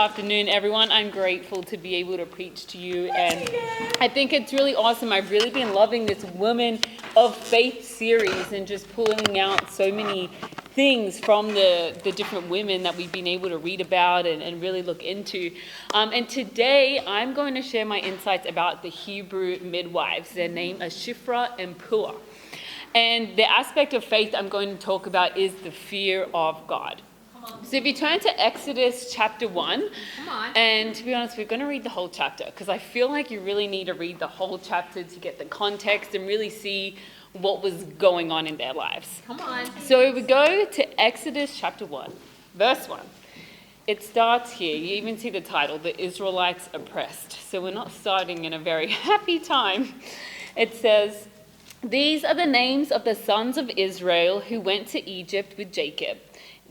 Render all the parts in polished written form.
afternoon, everyone. I'm grateful to be able to preach to you, and I think it's really awesome. I've really been loving this Women of Faith series and just pulling out so many things from the different women that we've been able to read about and really look into. And today, I'm going to share my insights about the Hebrew midwives. Their name is Shiphrah and Puah. And the aspect of faith I'm going to talk about is the fear of God. So if you turn to Exodus chapter 1, and to be honest, we're going to read the whole chapter because I feel like you really need to read the whole chapter to get the context and really see what was going on in their lives. So if we go to Exodus chapter 1, verse 1. It starts here. You even see the title, The Israelites Oppressed. So we're not starting in a very happy time. It says, "These are the names of the sons of Israel who went to Egypt with Jacob,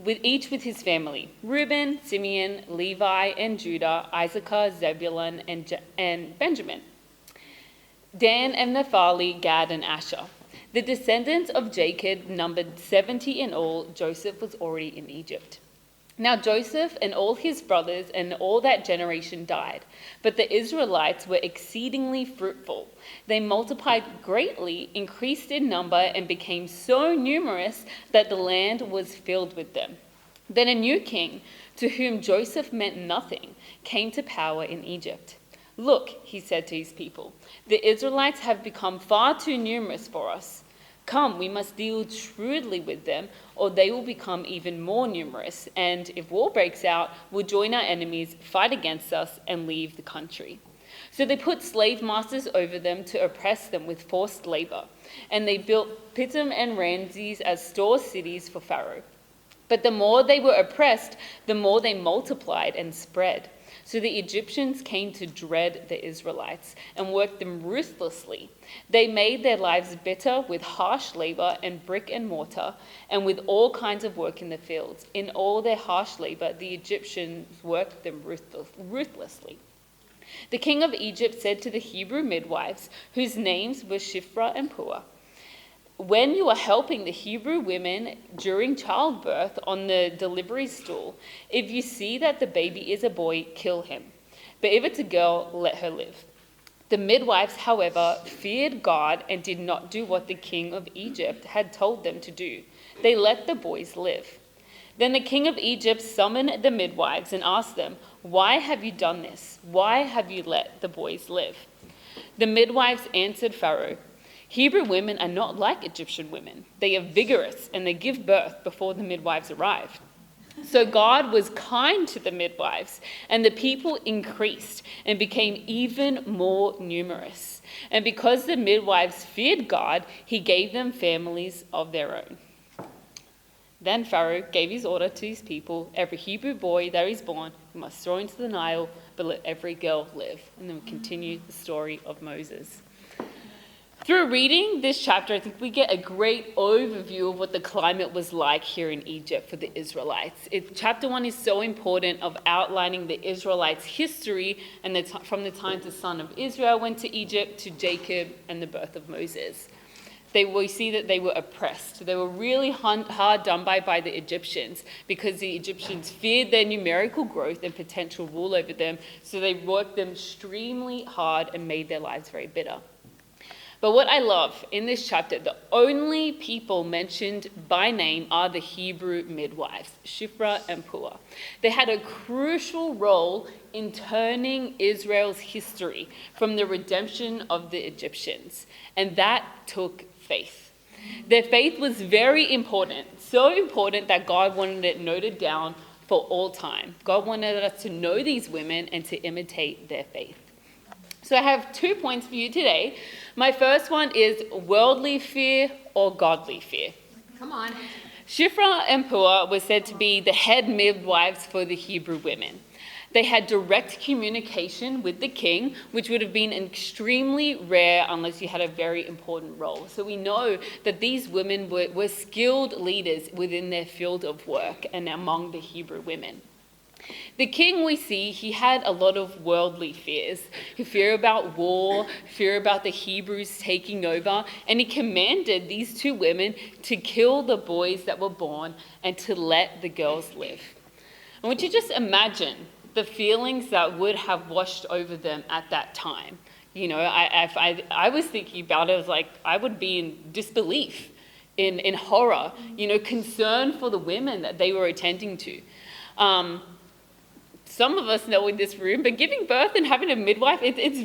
each with his family: Reuben, Simeon, Levi, and Judah, Issachar, Zebulun, and Benjamin, Dan and Naphtali, Gad, and Asher. The descendants of Jacob numbered 70 in all. Joseph was already in Egypt. Now Joseph and all his brothers and all that generation died, but the Israelites were exceedingly fruitful. They multiplied greatly, increased in number, and became so numerous that the land was filled with them. Then a new king, to whom Joseph meant nothing, came to power in Egypt. 'Look,' he said to his people, 'the Israelites have become far too numerous for us. Come, we must deal shrewdly with them, or they will become even more numerous, and if war breaks out, we'll join our enemies, fight against us, and leave the country.' So they put slave masters over them to oppress them with forced labor, and they built Pithom and Ramses as store cities for Pharaoh. But the more they were oppressed, the more they multiplied and spread. So the Egyptians came to dread the Israelites and worked them ruthlessly. They made their lives bitter with harsh labor and brick and mortar, and with all kinds of work in the fields. In all their harsh labor, the Egyptians worked them ruthlessly. The king of Egypt said to the Hebrew midwives, whose names were Shiphrah and Puah, 'When you are helping the Hebrew women during childbirth on the delivery stool, if you see that the baby is a boy, kill him. But if it's a girl, let her live.' The midwives, however, feared God and did not do what the king of Egypt had told them to do. They let the boys live. Then the king of Egypt summoned the midwives and asked them, 'Why have you done this? Why have you let the boys live?' The midwives answered Pharaoh, 'Hebrew women are not like Egyptian women. They are vigorous and they give birth before the midwives arrive.' So God was kind to the midwives, and the people increased and became even more numerous. And because the midwives feared God, he gave them families of their own. Then Pharaoh gave his order to his people, 'Every Hebrew boy that is born you must throw into the Nile, but let every girl live.'" And then we continue the story of Moses. Through reading this chapter, I think we get a great overview of what the climate was like here in Egypt for the Israelites. Chapter 1 is so important of outlining the Israelites' history and from the time the son of Israel went to Egypt to Jacob and the birth of Moses. We see that they were oppressed. They were really hard done by the Egyptians because the Egyptians feared their numerical growth and potential rule over them, so they worked them extremely hard and made their lives very bitter. But what I love in this chapter, the only people mentioned by name are the Hebrew midwives, Shiphrah and Puah. They had a crucial role in turning Israel's history from the redemption of the Egyptians, and that took faith. Their faith was very important, so important that God wanted it noted down for all time. God wanted us to know these women and to imitate their faith. So I have 2 points for you today. My first one is worldly fear or godly fear. Come on. Shiphrah and Puah were said to be the head midwives for the Hebrew women. They had direct communication with the king, which would have been extremely rare unless you had a very important role. So we know that these women were skilled leaders within their field of work and among the Hebrew women. The king, we see, he had a lot of worldly fears. Fear about war, fear about the Hebrews taking over, and he commanded these two women to kill the boys that were born and to let the girls live. I want you to just imagine the feelings that would have washed over them at that time. You know, I was thinking about it, I was like, I would be in disbelief, in horror, you know, concern for the women that they were attending to. Some of us know in this room, but giving birth and having a midwife, it's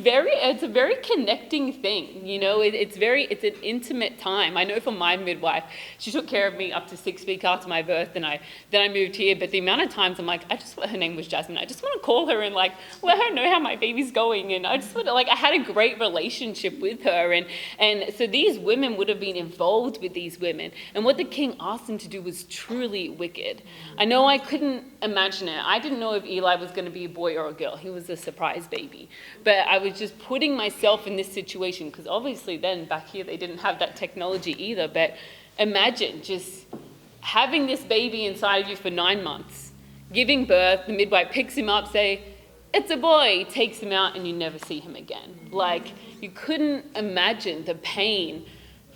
a very connecting thing. You know, it's an intimate time. I know for my midwife, she took care of me up to 6 weeks after my birth, and then I moved here. But the amount of times I'm like, her name was Jasmine. I just want to call her and like let her know how my baby's going, and I just want to I had a great relationship with her, and so these women would have been involved with these women, and what the king asked them to do was truly wicked. I know I couldn't imagine it. I didn't know if Eli was going to be a boy or a girl. He was a surprise baby. But I was just putting myself in this situation, because obviously then back here they didn't have that technology either. But imagine just having this baby inside of you for 9 months, giving birth, the midwife picks him up, say, it's a boy, takes him out, and you never see him again. Like, you couldn't imagine the pain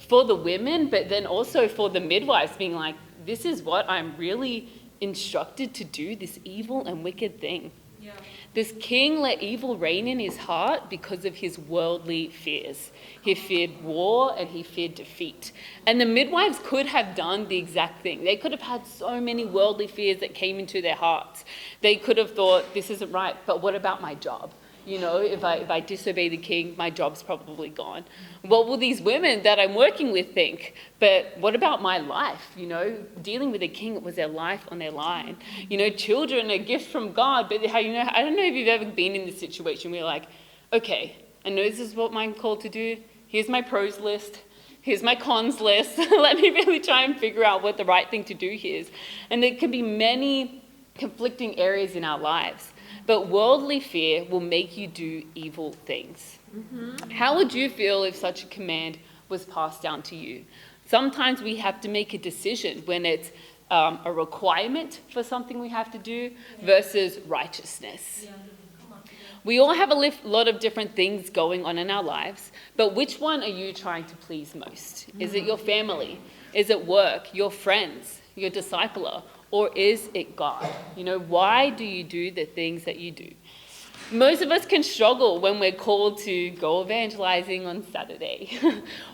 for the women, but then also for the midwives being like, this is what I'm really instructed to do, this evil and wicked thing. Yeah. This king let evil reign in his heart because of his worldly fears. He feared war and he feared defeat. And the midwives could have done the exact thing. They could have had so many worldly fears that came into their hearts. They could have thought, this isn't right, but what about my job? You know, if I disobey the king, my job's probably gone. What will these women that I'm working with think? But what about my life? You know, dealing with a king, it was their life on their line. You know, children are gifts from God, but how, you know, I don't know if you've ever been in this situation where you're like, okay, I know this is what I'm called to do. Here's my pros list. Here's my cons list. Let me really try and figure out what the right thing to do here is. And there can be many conflicting areas in our lives. But worldly fear will make you do evil things. Mm-hmm. How would you feel if such a command was passed down to you? Sometimes we have to make a decision when it's a requirement for something we have to do versus righteousness. Yeah. We all have a lot of different things going on in our lives, but which one are you trying to please most? Is it your family? Is it work, your friends, your discipler? Or is it God? You know, why do you do the things that you do? Most of us can struggle when we're called to go evangelizing on Saturday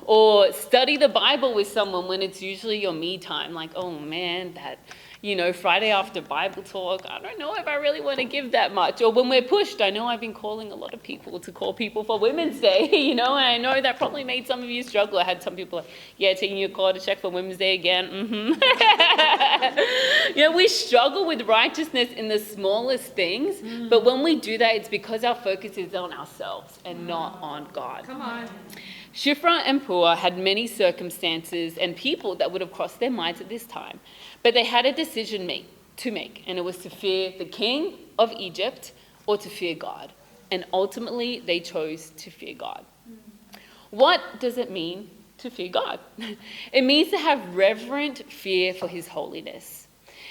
or study the Bible with someone when it's usually your me time. Like, oh man, that, you know, Friday after Bible talk, I don't know if I really want to give that much. Or when we're pushed, I know I've been calling a lot of people to call people for Women's Day, you know, and I know that probably made some of you struggle. I had some people like, yeah, taking your call to check for Women's Day again. You know, we struggle with righteousness in the smallest things, but when we do that, it's because our focus is on ourselves and not on God. Come on. Shiphrah and Puah had many circumstances and people that would have crossed their minds at this time, but they had a decision to make, and it was to fear the king of Egypt or to fear God. And ultimately, they chose to fear God. What does it mean to fear God? It means to have reverent fear for his holiness.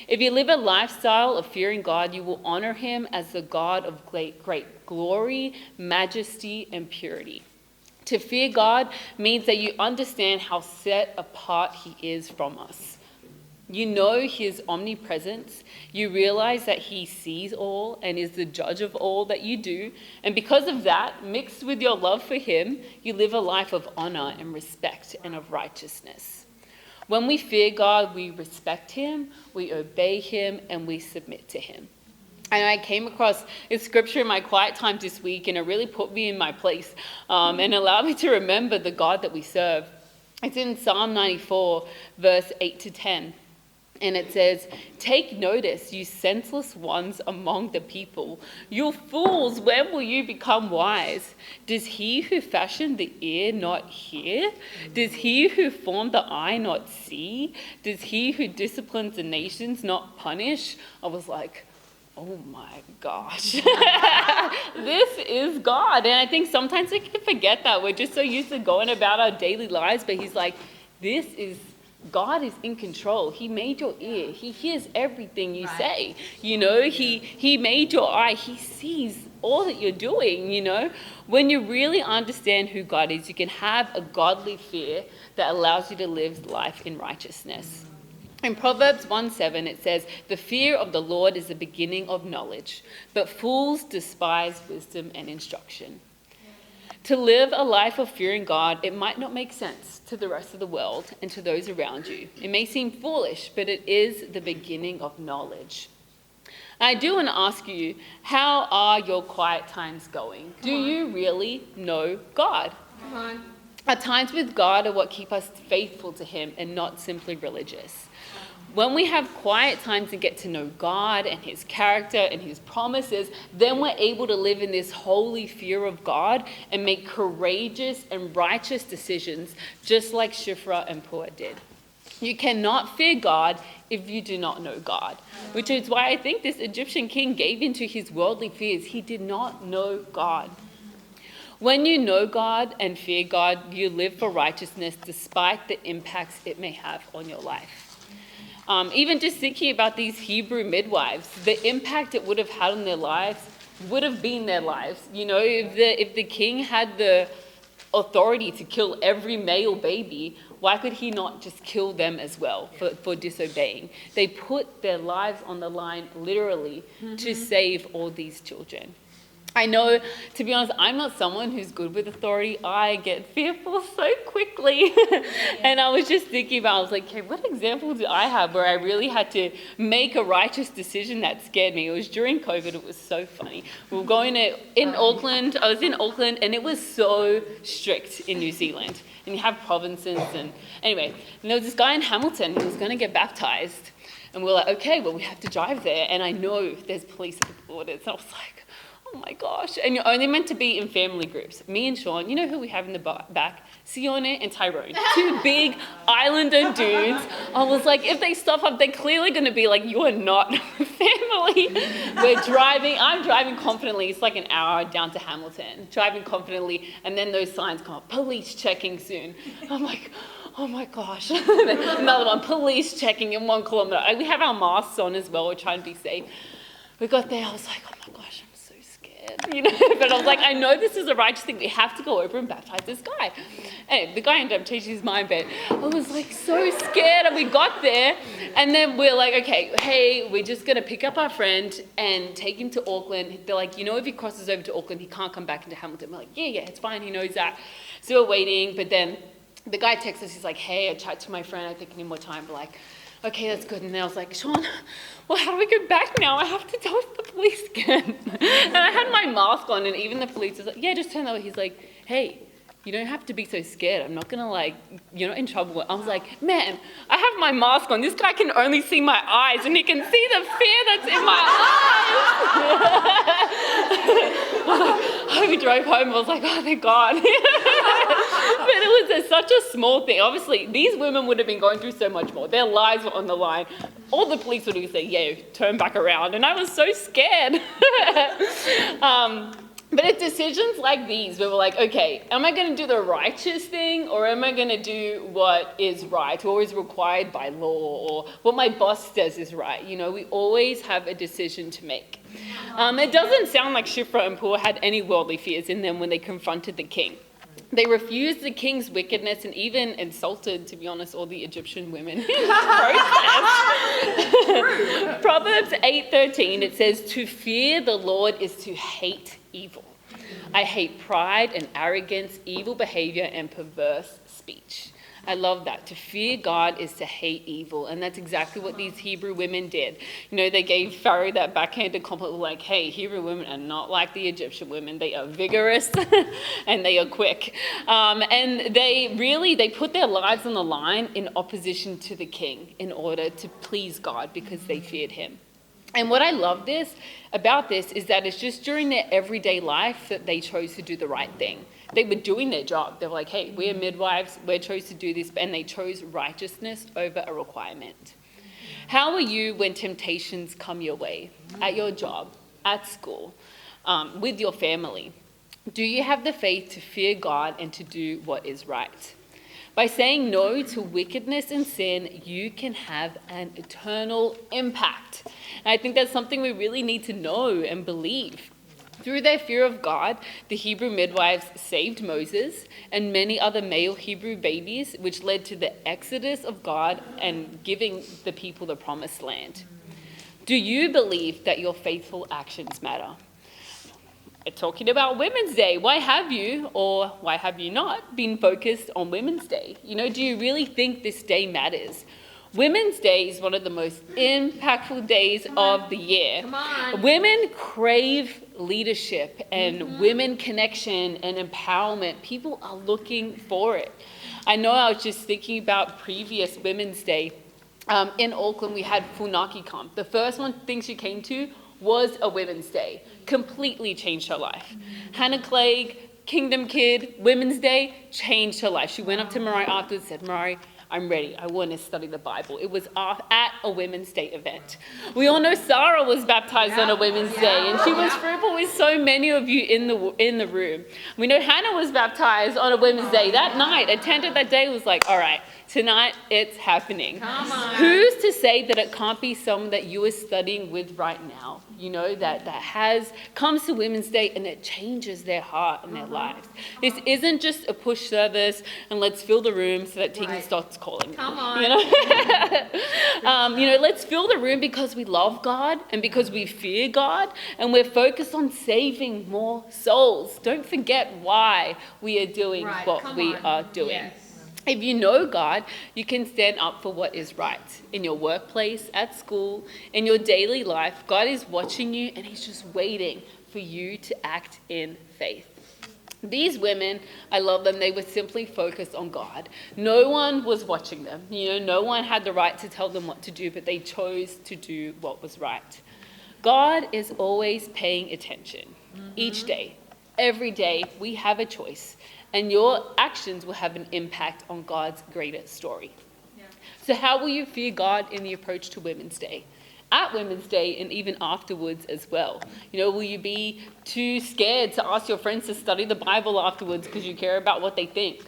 If you live a lifestyle of fearing God, you will honor him as the God of great glory, majesty, and purity. To fear God means that you understand how set apart he is from us. You know his omnipresence. You realize that he sees all and is the judge of all that you do. And because of that, mixed with your love for him, you live a life of honor and respect and of righteousness. When we fear God, we respect him, we obey him, and we submit to him. And I came across a scripture in my quiet time this week, and it really put me in my place and allowed me to remember the God that we serve. It's in Psalm 94, verse 8 to 10. And it says, "Take notice, you senseless ones among the people. You fools, when will you become wise? Does he who fashioned the ear not hear? Does he who formed the eye not see? Does he who disciplines the nations not punish?" I was like, oh my gosh, this is God. And I think sometimes we can forget that. We're just so used to going about our daily lives, but he's like, God is in control. He made your ear. He hears everything you say. You know, he made your eye. He sees all that you're doing, you know. When you really understand who God is, you can have a godly fear that allows you to live life in righteousness. In Proverbs 1:7, it says, "The fear of the Lord is the beginning of knowledge, but fools despise wisdom and instruction." To live a life of fearing God, it might not make sense to the rest of the world and to those around you. It may seem foolish, but it is the beginning of knowledge. I do want to ask you, how are your quiet times going? Do you really know God? Come on. Our times with God are what keep us faithful to Him and not simply religious. When we have quiet times and get to know God and His character and His promises, then we're able to live in this holy fear of God and make courageous and righteous decisions, just like Shiphrah and Puah did. You cannot fear God if you do not know God, which is why I think this Egyptian king gave into his worldly fears. He did not know God. When you know God and fear God, you live for righteousness despite the impacts it may have on your life. Even just thinking about these Hebrew midwives, the impact it would have had on their lives would have been their lives. You know, if the king had the authority to kill every male baby, why could he not just kill them as well for disobeying? They put their lives on the line literally to save all these children. I know, to be honest, I'm not someone who's good with authority. I get fearful so quickly. And I was just thinking about, I was like, okay, what example do I have where I really had to make a righteous decision that scared me? It was during COVID. It was so funny. We were going in Auckland. I was in Auckland, and it was so strict in New Zealand. And you have provinces. And anyway, and there was this guy in Hamilton who was going to get baptized. And we were like, okay, well, we have to drive there. And I know there's police at the borders. And I was like, oh my gosh. And you're only meant to be in family groups. Me and Sean, you know who we have in the back? Sione and Tyrone. Two big islander dudes. I was like, if they stop up, they're clearly going to be like, you are not family. We're driving. I'm driving confidently. It's like an hour down to Hamilton. Driving confidently. And then those signs come up. Police checking soon. I'm like, oh my gosh. Another one. Police checking in 1 kilometer. We have our masks on as well. We're trying to be safe. We got there. I was like, oh my gosh. You know, but I was like, I know this is a righteous thing. We have to go over and baptize this guy. And the guy ended up changing his mind, but I was like so scared. And we got there, and then we're like, okay, hey, we're just gonna pick up our friend and take him to Auckland. They're like, you know, if he crosses over to Auckland, he can't come back into Hamilton. We're like, yeah, it's fine. He knows that. So we're waiting, but then the guy texts us. He's like, hey, I chatted to my friend. I think I need more time. We're like, okay, that's good. And then I was like, Sean, well, how do we go back now? I have to tell the police again. And I had my mask on, and even the police was like, yeah, just turn that way. He's like, hey, you don't have to be so scared. I'm not gonna you're not in trouble. I was like, man, I have my mask on. This guy can only see my eyes, and he can see the fear that's in my eyes. We drove home. I was like, oh, thank God. But it was such a small thing. Obviously, these women would have been going through so much more. Their lives were on the line. All the police would have said, yeah, turn back around. And I was so scared. But it's decisions like these where we're like, okay, am I going to do the righteous thing, or am I going to do what is right, or is required by law, or what my boss says is right? You know, we always have a decision to make. It doesn't sound like Shiphrah and Puah had any worldly fears in them when they confronted the king. They refused the king's wickedness and even insulted, to be honest, all the Egyptian women in this process. Proverbs 8:13, it says, to fear the Lord is to hate evil. I hate pride and arrogance, evil behavior, and perverse speech. I love that. To fear God is to hate evil. And that's exactly what these Hebrew women did. You know, they gave Pharaoh that backhanded compliment like, hey, Hebrew women are not like the Egyptian women. They are vigorous and they are quick. And they put their lives on the line in opposition to the king in order to please God because they feared him. And what I love about this is that it's just during their everyday life that they chose to do the right thing. They were doing their job. They were like, hey, we're midwives. We chose to do this. And they chose righteousness over a requirement. How are you when temptations come your way? At your job, at school, with your family? Do you have the faith to fear God and to do what is right? By saying no to wickedness and sin, you can have an eternal impact. And I think that's something we really need to know and believe. Through their fear of God, the Hebrew midwives saved Moses and many other male Hebrew babies, which led to the exodus of God and giving the people the promised land. Do you believe that your faithful actions matter? Talking about Women's Day, why have you, or why have you not, been focused on Women's Day? Do you really think this day matters? Women's Day is one of the most impactful days of the year. Women crave leadership and women connection and empowerment. People are looking for it. I know I was just thinking about previous Women's Day. In Auckland, we had Funaki Camp. The first thing she came to was a Women's Day. Completely changed her life. Hannah Clegg, Kingdom Kid, Women's Day, changed her life. She went up to Mariah afterwards and said, Mariah, I'm ready. I want to study the Bible. It was at a Women's Day event. We all know Sarah was baptized on a Women's Day, and she was fruitful with so many of you in the room. We know Hannah was baptized on a Women's Day. That night, attended that day, was like, all right, tonight it's happening. Who's to say that it can't be someone that you are studying with right now, that comes to Women's Day and it changes their heart and their lives. This isn't just a push service and let's fill the room so that Tegan starts calling. Let's fill the room because we love God and because we fear God and we're focused on saving more souls. Don't forget why we are doing what we are doing. Yes. If you know God, you can stand up for what is right. In your workplace, at school, in your daily life, God is watching you and he's just waiting for you to act in faith. These women, I love them, they were simply focused on God. No one was watching them. No one had the right to tell them what to do, but they chose to do what was right. God is always paying attention. Each day, every day, we have a choice. And your actions will have an impact on God's greater story. Yeah. So how will you fear God in the approach to Women's Day? At Women's Day and even afterwards as well. Will you be too scared to ask your friends to study the Bible afterwards because you care about what they think?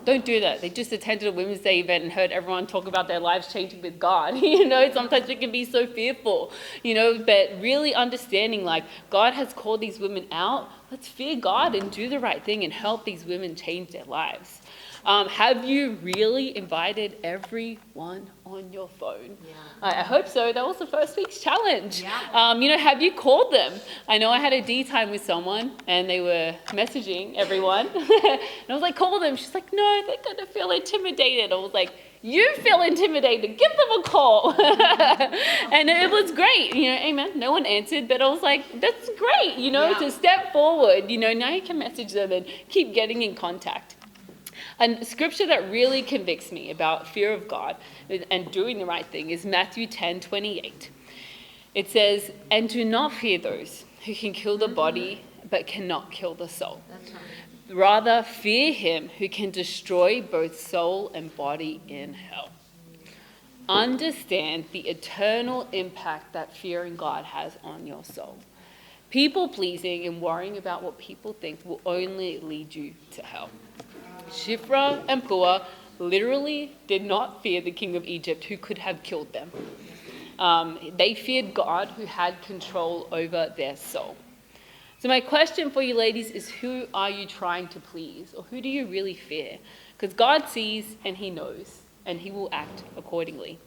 Don't do that. They just attended a Women's Day event and heard everyone talk about their lives changing with God. Sometimes it can be so fearful, but really understanding God has called these women out. Let's fear God and do the right thing and help these women change their lives. Have you really invited everyone on your phone? Yeah. I hope so. That was the first week's challenge. Yeah. Have you called them? I know I had a D time with someone and they were messaging everyone. And I was like, call them. She's like, no, they're going to feel intimidated. I was like, you feel intimidated, give them a call. And it was great, amen. No one answered, but I was like, that's great, to step forward. Now you can message them and keep getting in contact. A scripture that really convicts me about fear of God and doing the right thing is Matthew 10:28. It says, and do not fear those who can kill the body but cannot kill the soul. That's right. Rather, fear him who can destroy both soul and body in hell. Understand the eternal impact that fearing God has on your soul. People-pleasing and worrying about what people think will only lead you to hell. Shiphrah and Puah literally did not fear the king of Egypt who could have killed them. They feared God who had control over their soul. So my question for you ladies is, who are you trying to please? Or who do you really fear? Because God sees and he knows, and he will act accordingly.